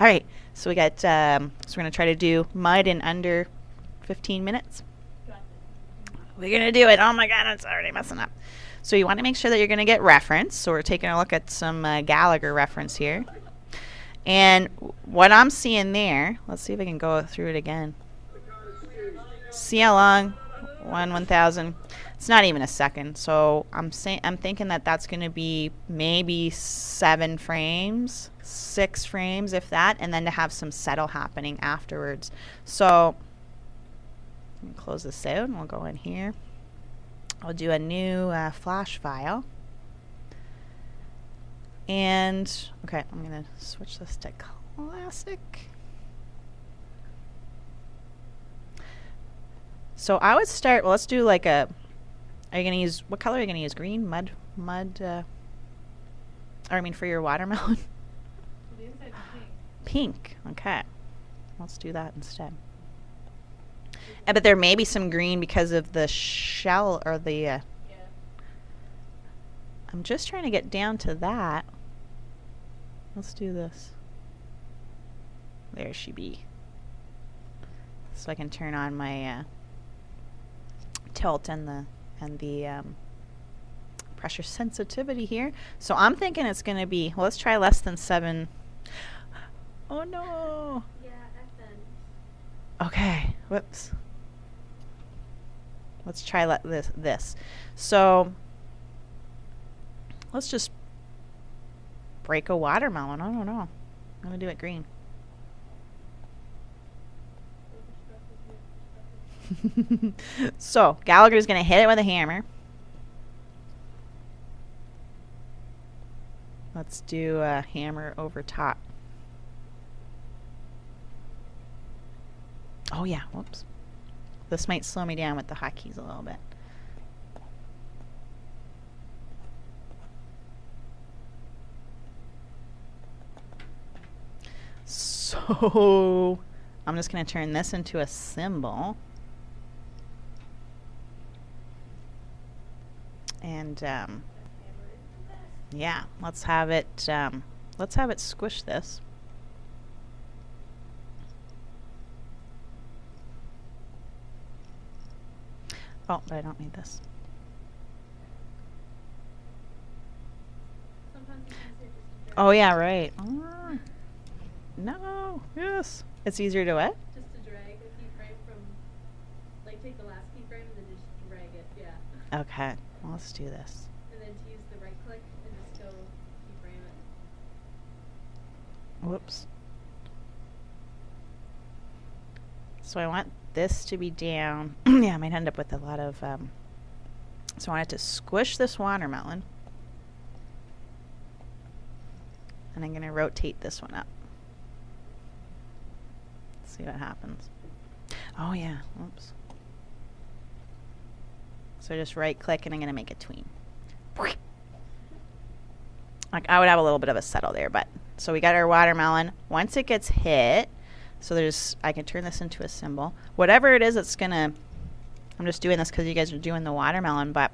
All right, so we got, so we're going to try to do mud in under 15 minutes. We're going to do it. Oh my God, it's already messing up. So you want to make sure that you're going to get reference. So we're taking a look at some Gallagher reference here. And what I'm seeing there, let's see if I can go through it again. See how long? 1,000. It's not even a second. So I'm thinking that that's going to be maybe 7 frames, 6 frames, if that, and then to have some settle happening afterwards. So let me close this out, and we'll go in here. I'll do a new flash file. And, okay, I'm going to switch this to classic. So I would start, well, let's do like a, are you going to use, what color are you going to use? Green? Mud, or I mean for your watermelon? Pink, okay. Let's do that instead. But there may be some green because of the shell or the, yeah. I'm just trying to get down to that. Let's do this. There she be. So I can turn on my tilt and the pressure sensitivity here. So I'm thinking it's going to be, well, let's try less than 7. Oh no. Yeah, okay, whoops. Let's try this. So let's just break a watermelon. I don't know. I'm going to do it green. So Gallagher's going to hit it with a hammer. Let's do a hammer over top. Oh yeah, whoops. This might slow me down with the hotkeys a little bit. So I'm just going to turn this into a symbol. And yeah, let's have it squish this. Oh, but I don't need this. Oh yeah, right. Oh. No. Yes. It's easier to what? Just to drag a keyframe from, like, take the last keyframe and then just drag it. Yeah. Okay. Well, let's do this. And then to use the right click and just go keyframe it. Whoops. So I want this to be down. Yeah, I might end up with a lot of, so I want it to squish this watermelon. And I'm going to rotate this one up. See what happens. Oh yeah, oops. So just right click and I'm going to make a tween. Like I would have a little bit of a settle there, but so we got our watermelon. Once it gets hit, so there's, I can turn this into a symbol. Whatever it is, it's gonna, I'm just doing this because you guys are doing the watermelon, but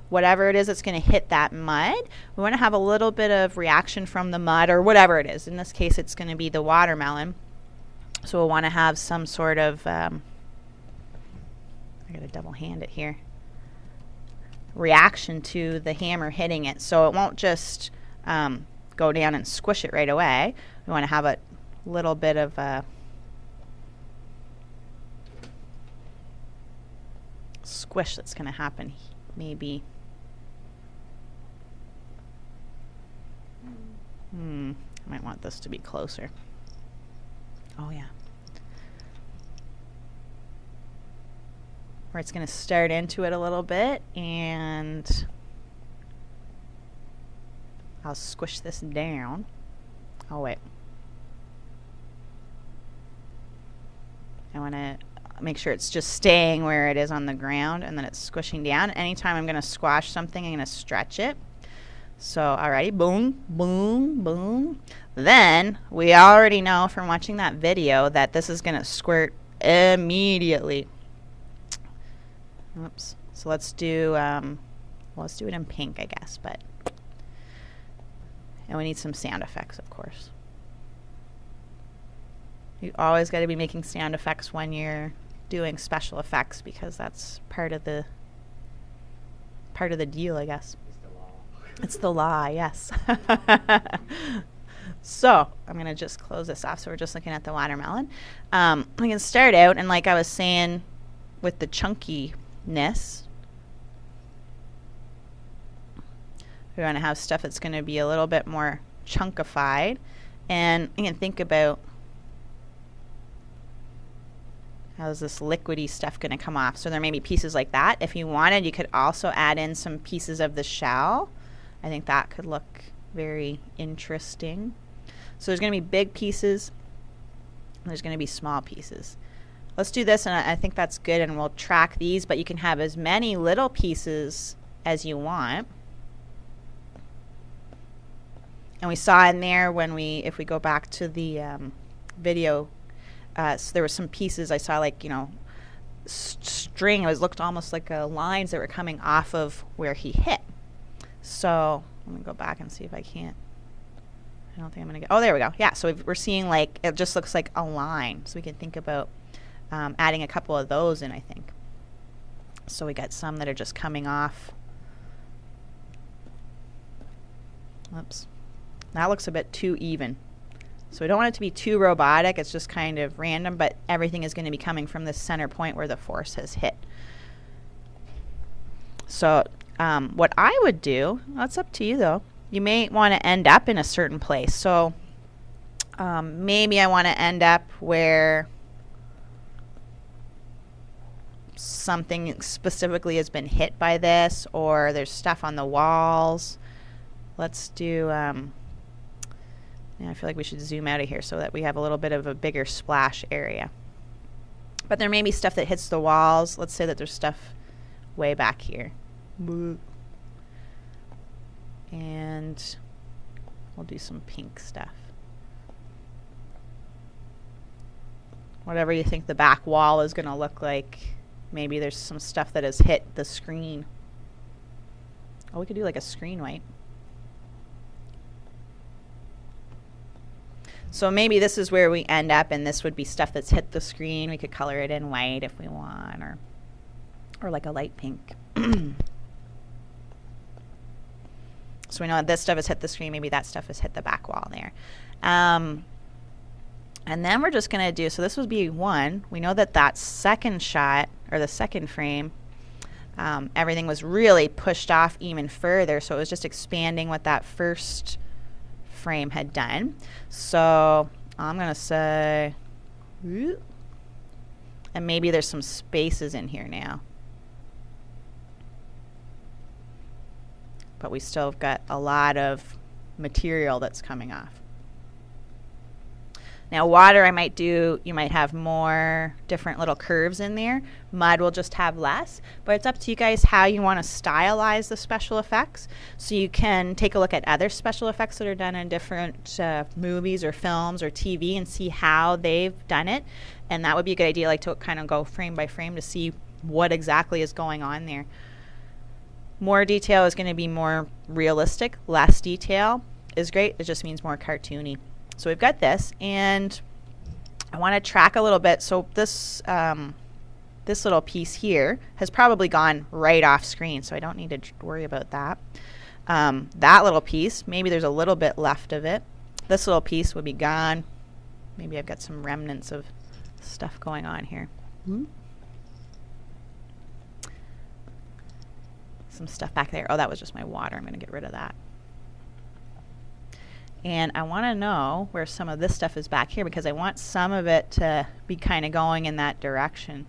whatever it is that's going to hit that mud, we want to have a little bit of reaction from the mud or whatever it is. In this case, it's going to be the watermelon. So we'll want to have some sort of, I got to double hand it here, reaction to the hammer hitting it. So it won't just go down and squish it right away. We want to have a little bit of squish that's going to happen maybe. I might want this to be closer. Oh yeah. Where it's going to start into it a little bit, and I'll squish this down. Oh wait. I want to make sure it's just staying where it is on the ground, and then it's squishing down. Anytime I'm going to squash something, I'm going to stretch it. So, alrighty, boom, boom, boom. Then, we already know from watching that video that this is going to squirt immediately. Oops. So let's do, well, let's do it in pink, I guess, but, and we need some sound effects, of course. You always got to be making sound effects when you're doing special effects because that's part of the deal, I guess. It's the law, yes. So I'm going to just close this off. So we're just looking at the watermelon. We can start out, and like I was saying with the chunkiness, we want to have stuff that's going to be a little bit more chunkified. And you can think about how's this liquidy stuff going to come off. So there may be pieces like that. If you wanted, you could also add in some pieces of the shell. I think that could look very interesting. So there's going to be big pieces, and there's going to be small pieces. Let's do this, and I think that's good, and we'll track these, but you can have as many little pieces as you want. And we saw in there when if we go back to the video, so there were some pieces I saw, like, you know, string. It looked almost like lines that were coming off of where he hit. So let me go back and see if I can't. I don't think I'm going to get. Oh, there we go. Yeah, so we're seeing, like, it just looks like a line. So we can think about adding a couple of those in, I think. So we got some that are just coming off. Oops. That looks a bit too even. So we don't want it to be too robotic. It's just kind of random, but everything is going to be coming from this center point where the force has hit. So what I would do, that's up to you though. You may want to end up in a certain place. So maybe I want to end up where something specifically has been hit by this, or there's stuff on the walls. Let's do, I feel like we should zoom out of here so that we have a little bit of a bigger splash area. But there may be stuff that hits the walls. Let's say that there's stuff way back here. And we'll do some pink stuff. Whatever you think the back wall is going to look like. Maybe there's some stuff that has hit the screen. Oh, we could do like a screen white. So maybe this is where we end up, and this would be stuff that's hit the screen. We could color it in white if we want, or like a light pink. So we know this stuff has hit the screen. Maybe that stuff has hit the back wall there. And then we're just going to do, so this would be one. We know that that second shot, or the second frame, everything was really pushed off even further. So it was just expanding what that first frame had done. So I'm going to say, and maybe there's some spaces in here now. But we still have got a lot of material that's coming off. Now water you might have more different little curves in there. Mud will just have less, but it's up to you guys how you want to stylize the special effects. So you can take a look at other special effects that are done in different movies or films or TV and see how they've done it. And that would be a good idea, like to kind of go frame by frame to see what exactly is going on there. More detail is going to be more realistic. Less detail is great. It just means more cartoony. So we've got this, and I want to track a little bit. So this this little piece here has probably gone right off screen, so I don't need to worry about that. That little piece, maybe there's a little bit left of it. This little piece would be gone. Maybe I've got some remnants of stuff going on here. Some stuff back there. Oh, that was just my water. I'm going to get rid of that. And I want to know where some of this stuff is back here because I want some of it to be kind of going in that direction.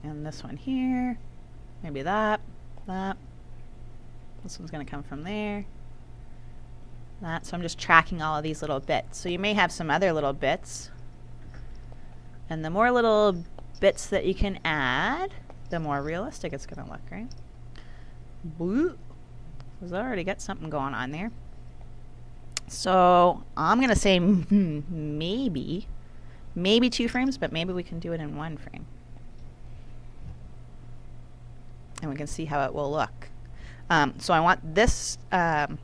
And this one here, maybe that. This one's going to come from there. That. So I'm just tracking all of these little bits. So you may have some other little bits. And the more little bits that you can add, the more realistic it's going to look, right? Boo. Because I already got something going on there. So I'm going to say maybe 2 frames, but maybe we can do it in 1 frame. And we can see how it will look. So I want this to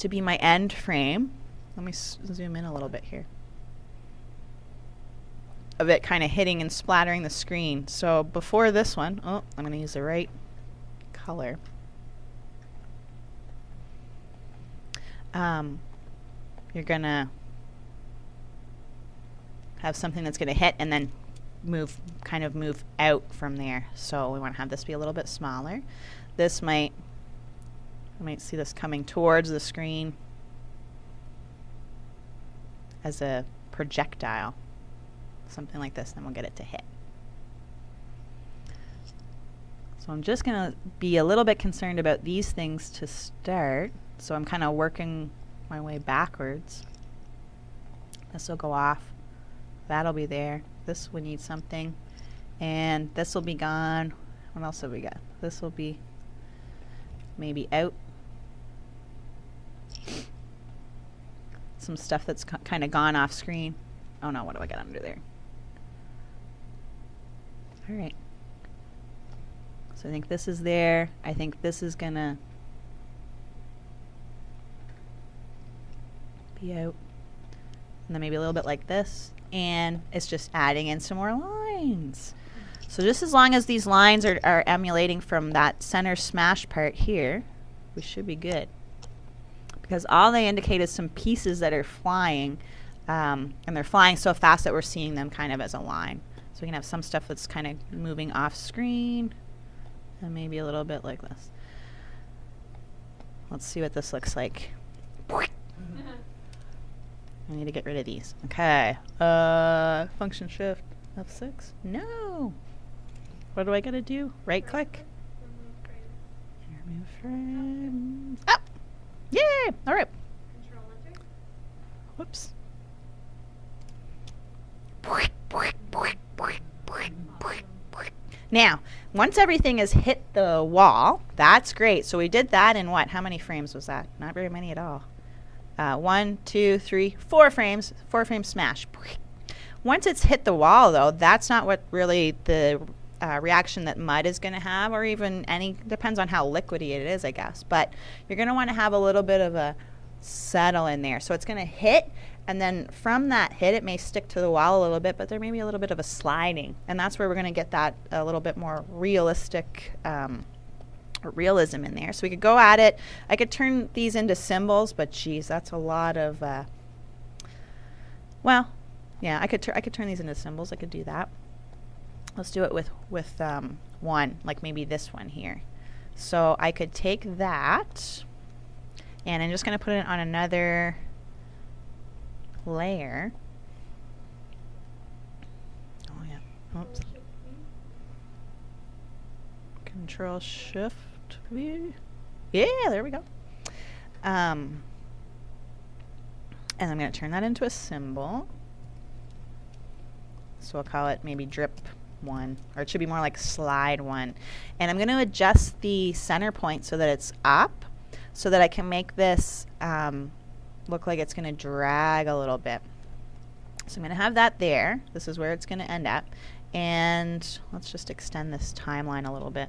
to be my end frame. Let me zoom in a little bit here. Of it kind of hitting and splattering the screen. So before this one, oh, I'm going to use the right color. You're going to have something that's going to hit and then kind of move out from there. So we want to have this be a little bit smaller. This I might see this coming towards the screen as a projectile. Something like this, then we'll get it to hit. So I'm just going to be a little bit concerned about these things to start. So I'm kind of working my way backwards. This will go off. That'll be there. This will need something. And this will be gone. What else have we got? This will be maybe out. Some stuff that's kind of gone off screen. Oh no, what do I got under there? All right. So I think this is there. I think this is gonna be out. And then maybe a little bit like this. And it's just adding in some more lines. So just as long as these lines are emulating from that center smash part here, we should be good. Because all they indicate is some pieces that are flying, and they're flying so fast that we're seeing them kind of as a line. So we can have some stuff that's kind of moving off screen, and maybe a little bit like this. Let's see what this looks like. I need to get rid of these. Okay. Function shift F6. No. What do I gotta do? Right click. Remove frame. Up. Yay! All right. Control enter. Whoops. Now, once everything has hit the wall, that's great. So we did that in what? How many frames was that? Not very many at all. 1, 2, 3, 4 frames. 4 frames smash. Once it's hit the wall, though, that's not what really the reaction that mud is going to have, or even any, depends on how liquidy it is, I guess. But you're going to want to have a little bit of a settle in there. So it's going to hit, and then from that hit, it may stick to the wall a little bit, but there may be a little bit of a sliding. And that's where we're going to get that a little bit more realistic realism in there. So we could go at it. I could turn these into symbols, but geez, that's a lot of, well, yeah, I could turn these into symbols. I could do that. Let's do it with one, like maybe this one here. So I could take that, and I'm just going to put it on another layer. Oh yeah. Oops. Control Shift V. Yeah, there we go. And I'm going to turn that into a symbol. So we'll call it maybe drip 1, or it should be more like slide 1. And I'm going to adjust the center point so that it's up, so that I can make this look like it's going to drag a little bit. So I'm going to have that there. This is where it's going to end up. And let's just extend this timeline a little bit.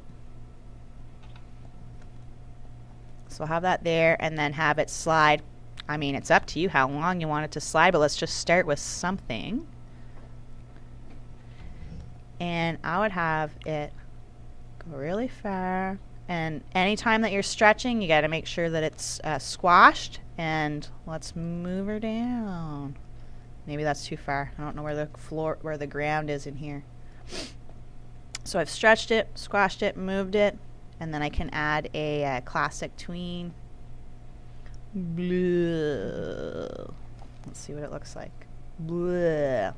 So I'll have that there, and then have it slide. I mean, it's up to you how long you want it to slide, but let's just start with something. And I would have it go really far. And anytime that you're stretching, you got to make sure that it's squashed. And let's move her down. Maybe that's too far. I don't know where the ground is in here. So I've stretched it, squashed it, moved it, and then I can add a classic tween. Blah. Let's see what it looks like. Blah.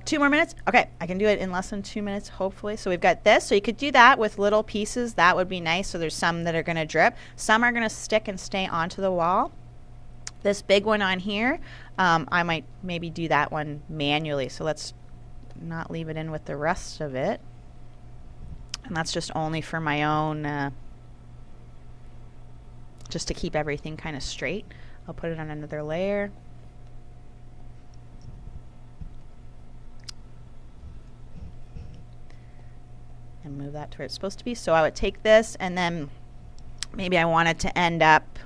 2 more minutes? Okay, I can do it in less than 2 minutes, hopefully. So we've got this. So you could do that with little pieces. That would be nice. So there's some that are going to drip. Some are going to stick and stay onto the wall. This big one on here, I might maybe do that one manually. So let's not leave it in with the rest of it. And that's just only for my own, just to keep everything kind of straight. I'll put it on another layer. And move that to where it's supposed to be. So I would take this, and then maybe I want it to end up